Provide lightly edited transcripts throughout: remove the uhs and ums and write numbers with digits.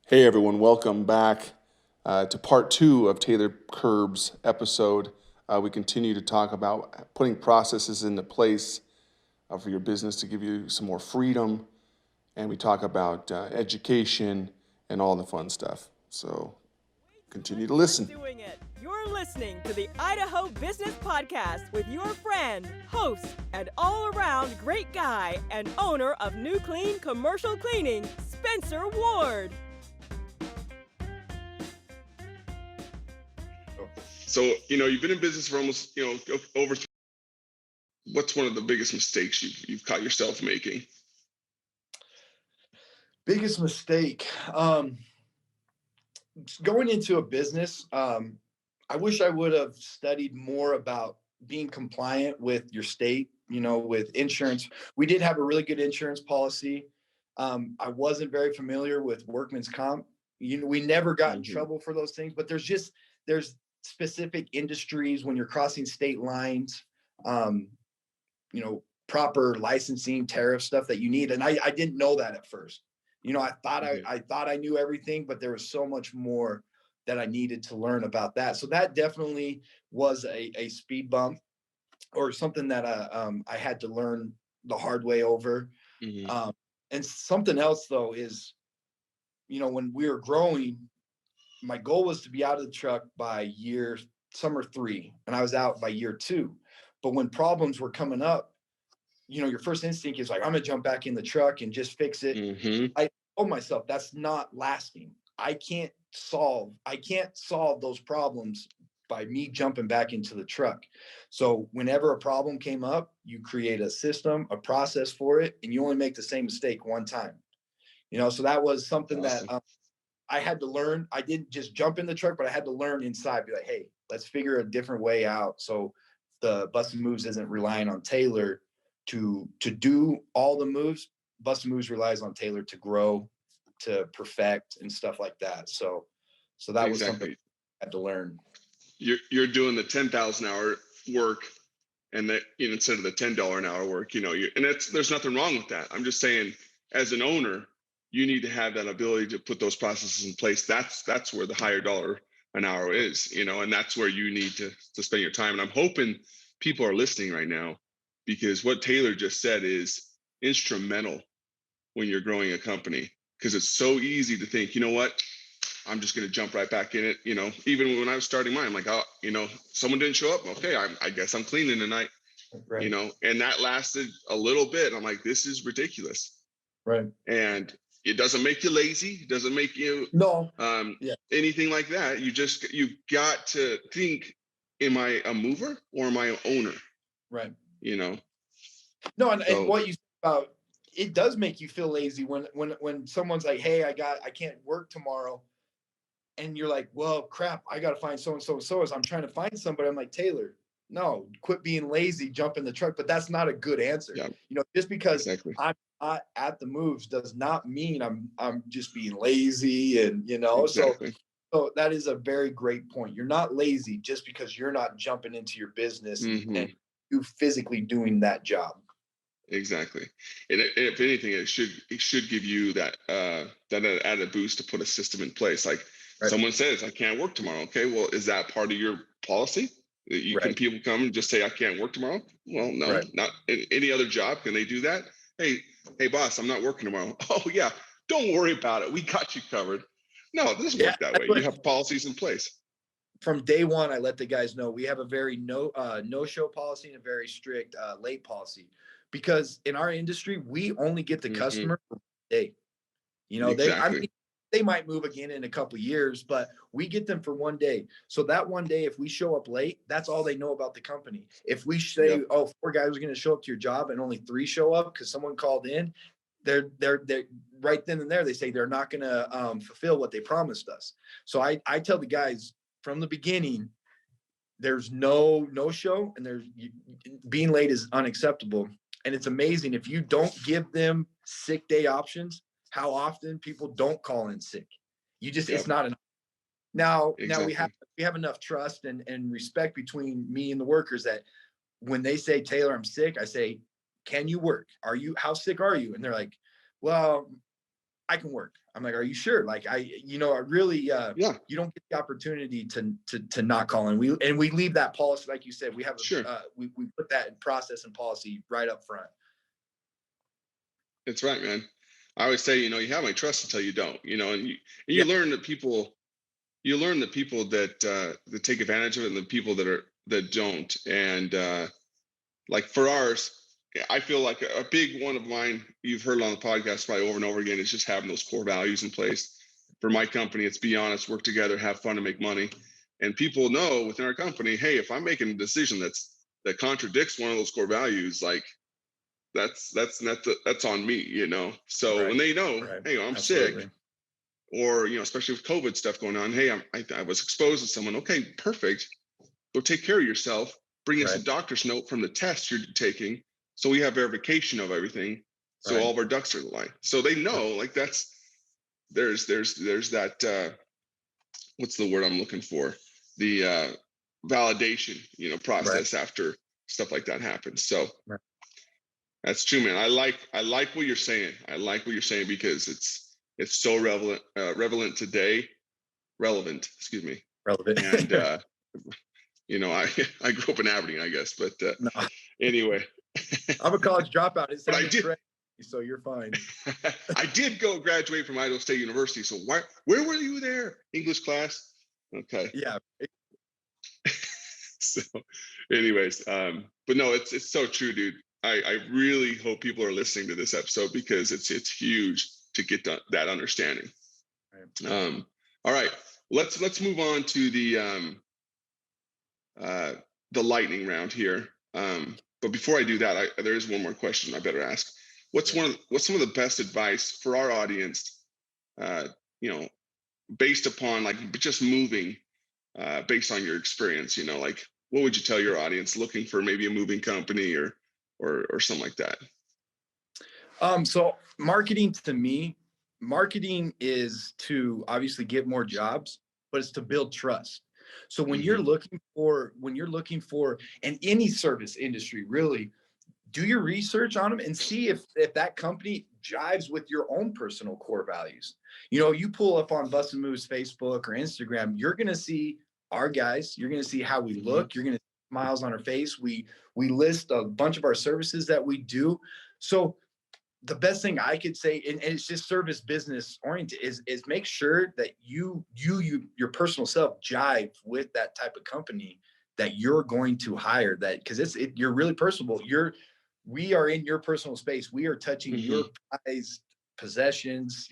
Hey everyone, welcome back to part two of Taylor Kerbs' episode. We continue to talk about putting processes into place for your business to give you some more freedom, and we talk about education and all the fun stuff. So continue to You're listen. doing it. You're listening to the Idaho Business Podcast with your friend, host, and all-around great guy and owner of New Clean Commercial Cleaning, Spencer Ward. So, you've been in business for almost, over. What's one of the biggest mistakes you've caught yourself making? Biggest mistake. Going into a business, I wish I would have studied more about being compliant with your state, with insurance. We did have a really good insurance policy. I wasn't very familiar with workman's comp. We never got in trouble for those things, but there's specific industries when you're crossing state lines, proper licensing, tariff stuff that you need. And I didn't know that at first. I thought I knew everything, but there was so much more that I needed to learn about that. So that definitely was a speed bump or something that I had to learn the hard way over. And something else though is, when we were growing, my goal was to be out of the truck by summer 3, and I was out by year 2. But when problems were coming up, your first instinct is like, I'm gonna jump back in the truck and just fix it. I told myself that's not lasting. I can't solve those problems by me jumping back into the truck. So whenever a problem came up, you create a system, a process for it, and you only make the same mistake one time. So that was something that I had to learn. I didn't just jump in the truck, but I had to learn inside, be like, hey, let's figure a different way out. So the Bust and Moves isn't relying on Taylor to do all the moves. Bust and Moves relies on Taylor to grow, to perfect, and stuff like that. So that was something I had to learn. You're doing the 10,000 hour work, and that instead of the $10 an hour work, and there's nothing wrong with that. I'm just saying, as an owner, you need to have that ability to put those processes in place. That's where the higher dollar an hour is, and that's where you need to spend your time. And I'm hoping people are listening right now, because what Taylor just said is instrumental when you're growing a company, because it's so easy to think, you know what, I'm just going to jump right back in it. Even when I was starting mine, I'm like, oh, someone didn't show up. Okay, I guess I'm cleaning tonight. Right. And that lasted a little bit. I'm like, this is ridiculous. Right. And it doesn't make you lazy. It doesn't make you anything like that. You got to think, am I a mover or am I an owner? Right. No, and what you said about it does make you feel lazy when someone's like, hey, I can't work tomorrow. And you're like, well, crap, I got to find so and so and so. As I'm trying to find somebody, I'm like, Taylor, no, quit being lazy, jump in the truck. But that's not a good answer. Yeah. Just because I'm not at the moves does not mean I'm just being lazy. And, Exactly. so that is a very great point. You're not lazy just because you're not jumping into your business and you physically doing that job. Exactly. And if anything, it should give you that added boost to put a system in place. Like someone says, I can't work tomorrow. Okay, well, is that part of your policy? Can people come and just say, I can't work tomorrow? Well, no, not in any other job. Can they do that? Hey, boss, I'm not working tomorrow. Oh yeah, don't worry about it. We got you covered. No, it doesn't work that way. You have policies in place. From day one, I let the guys know we have a very no-show policy and a very strict late policy, because in our industry, we only get the customer for a day. They might move again in a couple of years, but we get them for one day. So that one day, if we show up late, that's all they know about the company. If we say, 4 guys are going to show up to your job and only 3 show up because someone called in, they're right then and there, they say they're not going to fulfill what they promised us. So I tell the guys from the beginning, there's no show, and being late is unacceptable. And it's amazing if you don't give them sick day options, how often people don't call in sick. It's not enough. Now we have enough trust and respect between me and the workers that when they say, Taylor, I'm sick, I say, can you work? How sick are you? And they're like, well, I can work. I'm like, are you sure? Like, I really, Yeah, you don't get the opportunity to not call in. We leave that policy, like you said, we have, sure. we put that in process and policy right up front. That's right, man. I always say, you have my trust until you don't, and you Yeah. learn that people that take advantage of it and the people that don't. And like for ours, I feel like a big one of mine, you've heard on the podcast probably over and over again, is just having those core values in place. For my company, it's be honest, work together, have fun, and make money. And people know within our company, hey, if I'm making a decision that contradicts one of those core values, like that's on me. So Right. when they know, Right. hey, I'm Absolutely. sick, or especially with COVID stuff going on, hey, I was exposed to someone. Okay, perfect. Go take care of yourself. Bring us a Right. doctor's note from the test you're taking, so we have verification of everything. So Right. all of our ducks are aligned. So they know, like there's that what's the word I'm looking for? The validation, Right. process after stuff like that happens. So Right. that's true, man. I like what you're saying. I like what you're saying because it's so relevant today. Relevant, excuse me. Relevant. And I I grew up in Aberdeen, I guess, but No, anyway. I'm a college dropout. It But I sounded did correct, so you're fine. I did go graduate from Idaho State University. So where were you there? English class? Okay. Yeah. So anyways, but no, it's so true, dude. I really hope people are listening to this episode because it's huge to get that understanding. Right. All right, let's move on to the lightning round here. But before I do that, there is one more question I better ask. What's some of the best advice for our audience? You know, based upon like just moving, based on your experience. Like what would you tell your audience looking for maybe a moving company or something like that? So marketing to me, marketing is to obviously get more jobs, but it's to build trust. So when you're Mm-hmm. looking for in any service industry, really do your research on them and see if that company jives with your own personal core values. You pull up on Bus and Moves Facebook or Instagram, you're going to see our guys, you're going to see how we Mm-hmm. look, you're going to see smiles on our face. We list a bunch of our services that we do. So the best thing I could say, and it's just service business oriented, is make sure that you your personal self jive with that type of company that you're going to hire. That because you're really personable. We are in your personal space. We are touching Mm-hmm. your prized possessions.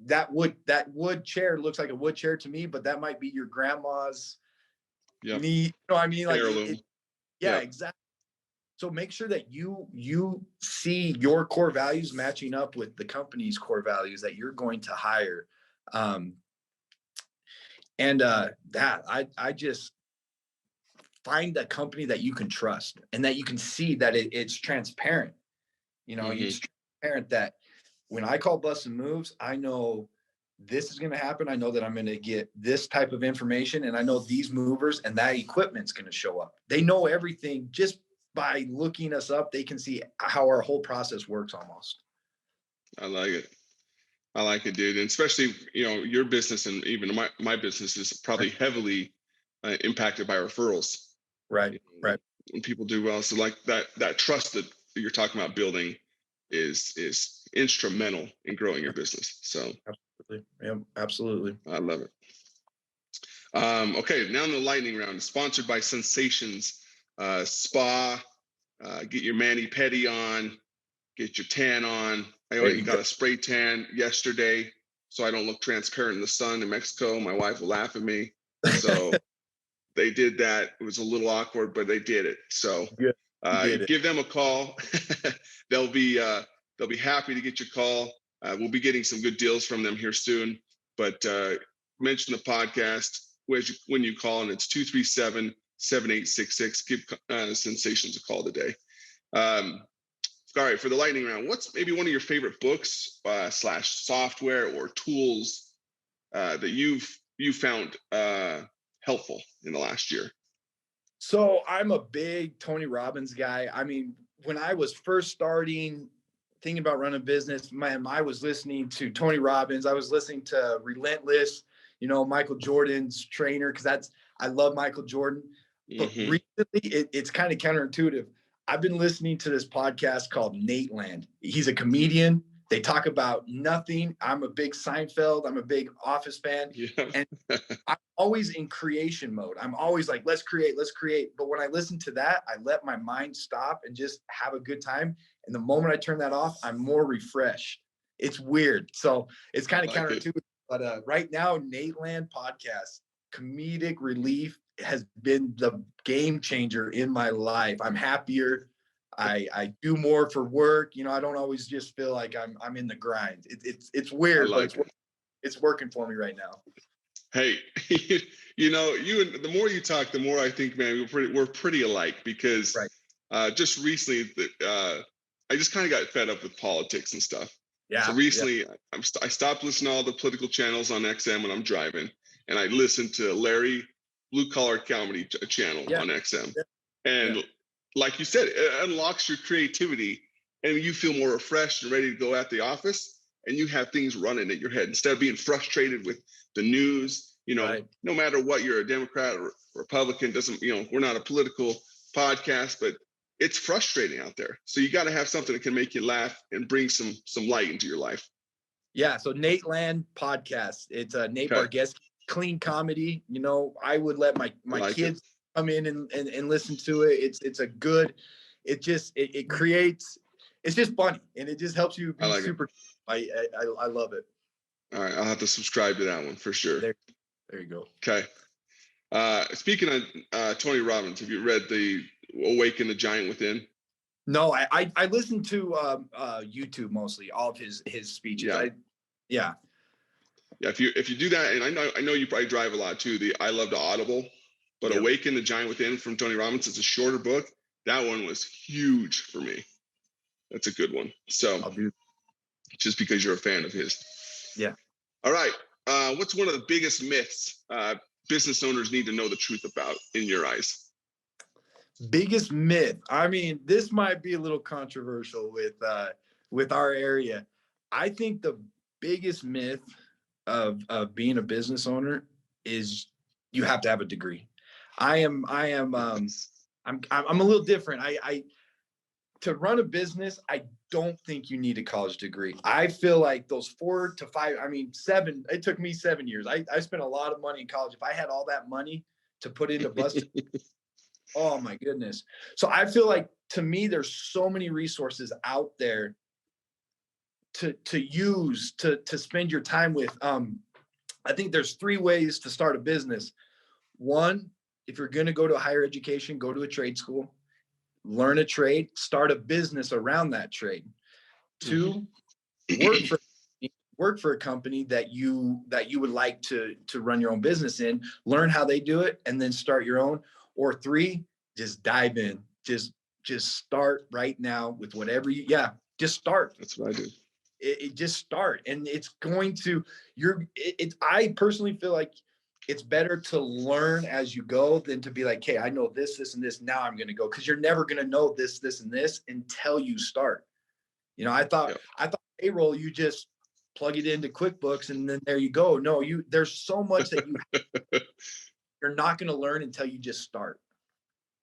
That wood chair looks like a wood chair to me, but that might be your grandma's Yep. knee. You know what I mean? Like Heirloom. yeah, Yep. exactly. So make sure that you see your core values matching up with the company's core values that you're going to hire. That I just find a company that you can trust and that you can see that it's transparent. Mm-hmm. It's transparent that when I call Bus and Moves, I know this is going to happen. I know that I'm going to get this type of information, and I know these movers and that equipment's going to show up. They know everything just by looking us up. They can see how our whole process works almost. I like it, dude. And especially, your business and even my business is probably heavily impacted by referrals. Right. Right. When people do well. So like that trust that you're talking about building is instrumental in growing your business. So Absolutely. Yeah, absolutely. I love it. Okay, now in the lightning round, sponsored by Sensations Spa. Get your mani-pedi on, get your tan on. I already got a spray tan yesterday, so I don't look transparent in the sun in Mexico. My wife will laugh at me. So they did that. It was a little awkward, but they did it. So give them a call. They'll be happy to get your call. We'll be getting some good deals from them here soon. But mention the podcast when you call, and it's 237-7866. Give Sensations a call today. All right, for the lightning round, what's maybe one of your favorite books / software or tools that you found helpful in the last year? So I'm a big Tony Robbins guy. I mean, when I was first starting, I thinking about running a business, man, I was listening to Tony Robbins. I was listening to Relentless, you know, Michael Jordan's trainer, because I love Michael Jordan. But recently, it's kind of counterintuitive. I've been listening to this podcast called Nate Land. He's a comedian. They talk about nothing. I'm a big Seinfeld. I'm a big Office fan. Yeah. And I'm always in creation mode. I'm always like, let's create. But when I listen to that, I let my mind stop and just have a good time. And the moment I turn that off, I'm more refreshed. It's weird. So it's kind of counterintuitive. But right now, Nate Land podcast, comedic relief has been the game changer in my life. I'm happier. I do more for work. You know, I don't always just feel like I'm in the grind. It's weird, but it's working for me right now. Hey, you know, the more you talk, the more I think, man, we're pretty alike, because just recently, I just kind of got fed up with politics and stuff. Yeah. So recently, I stopped listening to all the political channels on XM when I'm driving, and I listened to Larry Blue Collar Comedy channel on XM, and like you said, it unlocks your creativity, and you feel more refreshed and ready to go at the office, and you have things running in your head instead of being frustrated with the news. You know, no matter what, you're a Democrat or Republican, doesn't, you know, we're not a political podcast, but it's frustrating out there. So you got to have something that can make you laugh and bring some light into your life. Yeah. So Nate Land podcast. It's Nate Bargatze, clean comedy. You know, I would let my kids come in and listen to it. It's a good, it creates, it's just funny, and it just helps you be super. I love it. All right. I'll have to subscribe to that one for sure. There you go. Okay. Speaking of Tony Robbins, have you read the Awaken the Giant Within? No, I listen to YouTube mostly, all of his speeches. Yeah. If you do that, and I know you probably drive a lot too. I love to Audible, but Awaken the Giant Within from Tony Robbins is a shorter book. That one was huge for me. That's a good one. So just because you're a fan of his. Yeah. All right. What's one of the biggest myths business owners need to know the truth about in your eyes? Biggest myth. I mean, this might be a little controversial with our area. I think the biggest myth of being a business owner is you have to have a degree. I'm a little different. To run a business, I don't think you need a college degree. I feel like those 4 to 5, I mean, 7, it took me 7 years. I spent a lot of money in college. If I had all that money to put into bus, oh my goodness. So I feel like, to me, there's so many resources out there to use, to spend your time with. I think there's 3 ways to start a business. One, if you're going to go to a higher education, go to a trade school. Learn a trade, start a business around that trade. 2, work for a company that you would like to run your own business in, learn how they do it, and then start your own. Or 3, just dive in. Just start right now with whatever just start. That's what I do. It just start, and it's going to I personally feel like it's better to learn as you go than to be like, hey, I know this, and this. Now I'm going to go, because you're never going to know this, and this until you start. You know, I thought payroll, you just plug it into QuickBooks and then there you go. No, there's so much that you're not going to learn until you just start.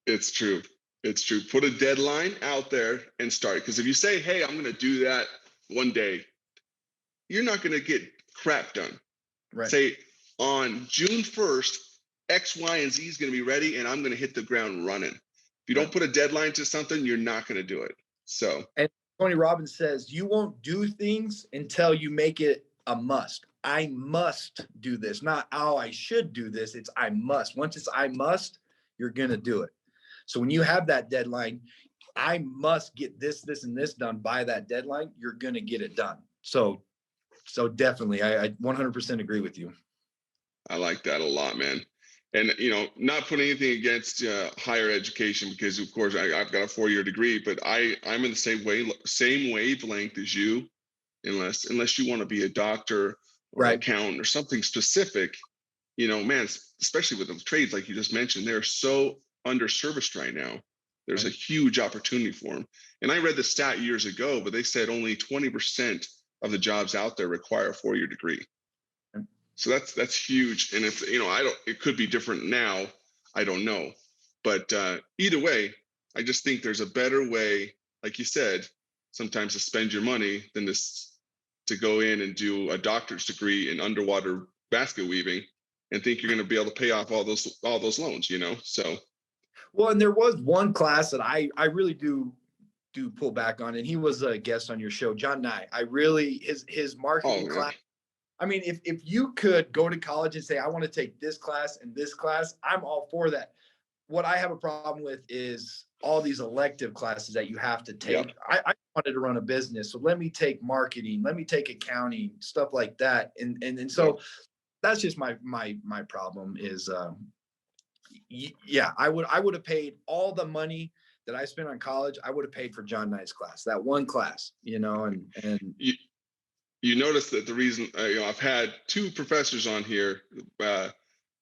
It's true. It's true. Put a deadline out there and start. Because if you say, hey, I'm going to do that one day, you're not going to get crap done. Right. Say, on June 1st, X, Y, and Z is going to be ready, and I'm going to hit the ground running. If you don't put a deadline to something, you're not going to do it. So, and Tony Robbins says, you won't do things until you make it a must. I must do this, not, oh, I should do this. It's I must. Once it's I must, you're going to do it. So when you have that deadline, I must get this, and this done by that deadline, you're going to get it done. So definitely, I 100% agree with you. I like that a lot, man. And, you know, not putting anything against higher education, because of course I've got a 4-year degree, but I'm in the same wavelength as you, unless you want to be a doctor or an accountant or something specific. You know, man, especially with those trades like you just mentioned, they're so underserviced right now. there's a huge opportunity for them. And I read the stat years ago, but they said only 20% of the jobs out there require a 4-year degree. So that's huge. And if, it could be different now. I don't know. But either way, I just think there's a better way, like you said, sometimes to spend your money than this, to go in and do a doctor's degree in underwater basket weaving and think you're going to be able to pay off all those loans, So. Well, and there was one class that I really do pull back on, and he was a guest on your show, John Nye. I really, his marketing class. I mean, if you could go to college and say, I want to take this class and this class, I'm all for that. What I have a problem with is all these elective classes that you have to take. Yep. I wanted to run a business, so let me take marketing, let me take accounting, stuff like that. And so that's just my problem is, I would have paid all the money that I spent on college. I would have paid for John Knight's class, that one class, and you notice that the reason, I've had 2 professors on here, and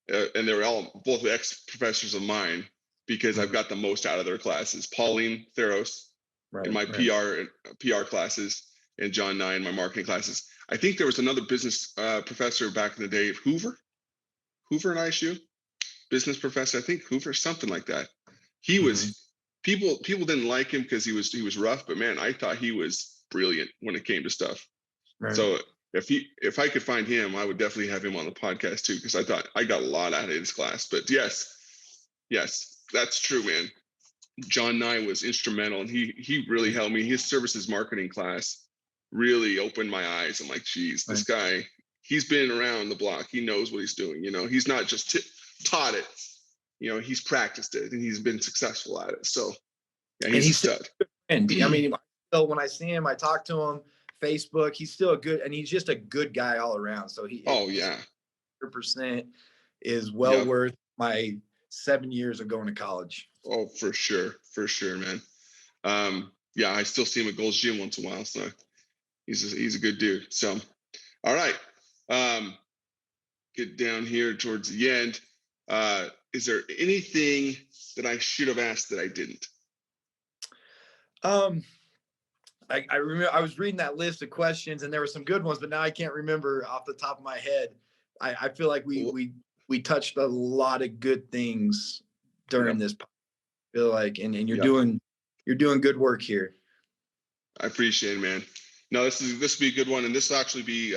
they were all both ex-professors of mine, because I've got the most out of their classes. Pauline Theros in my PR classes, and John Nye in my marketing classes. I think there was another business professor back in the day, Hoover and ISU, business professor. I think Hoover, something like that. He was, people didn't like him because he was rough, but man, I thought he was brilliant when it came to stuff. Right. So if I could find him, I would definitely have him on the podcast too, because I thought I got a lot out of his class. But yes, that's true, man. John Nye was instrumental, and he really helped me. His services marketing class really opened my eyes. I'm like, geez, this guy, he's been around the block. He knows what he's doing. He's not just taught it. He's practiced it, and he's been successful at it. So yeah, he's a stud. And I mean, when I see him, I talk to him. Facebook, he's still and he's just a good guy all around. So 100% is well worth my 7 years of going to college. Oh, for sure, man. I still see him at Gold's Gym once in a while, so he's a good dude. So, all right, get down here towards the end. Is there anything that I should have asked that I didn't? I remember I was reading that list of questions, and there were some good ones, but now I can't remember off the top of my head. I feel like we touched a lot of good things during this. I feel like, and you're doing good work here. I appreciate it, man. No, this will be a good one, and this will actually be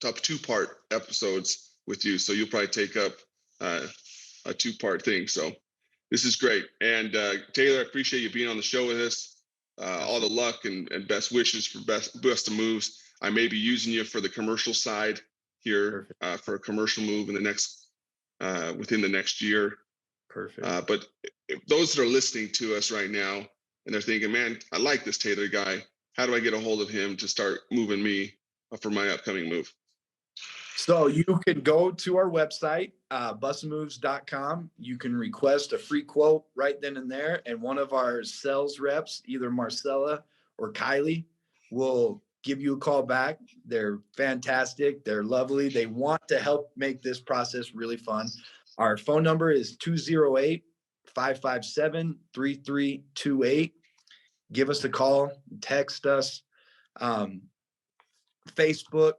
top 2-part episodes with you. So you'll probably take up a 2-part thing. So this is great. And Taylor, I appreciate you being on the show with us. All the luck and best wishes for best of moves. I may be using you for the commercial side here for a commercial move in the next within the next year. Perfect. But if those that are listening to us right now and they're thinking, man, I like this Taylor guy. How do I get a hold of him to start moving me for my upcoming move? So you can go to our website, busandmoves.com. You can request a free quote right then and there. And one of our sales reps, either Marcella or Kylie, will give you a call back. They're fantastic. They're lovely. They want to help make this process really fun. Our phone number is 208-557-3328. Give us a call, text us, Facebook,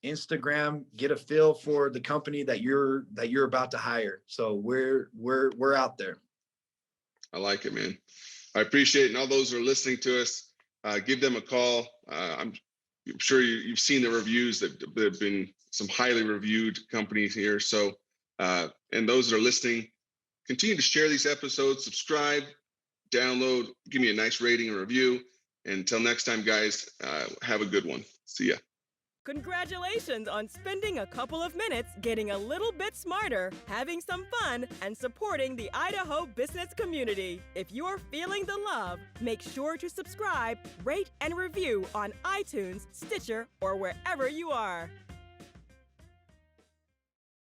Instagram, get a feel for the company that you're about to hire. So we're out there. I like it, man. I appreciate it. And all those who are listening to us, give them a call. I'm sure you've seen the reviews that have been some highly reviewed companies here. So, and those that are listening, continue to share these episodes, subscribe, download, give me a nice rating and review. And until next time, guys, have a good one. See ya. Congratulations on spending a couple of minutes getting a little bit smarter, having some fun, and supporting the Idaho business community. If you're feeling the love, make sure to subscribe, rate, and review on iTunes, Stitcher, or wherever you are.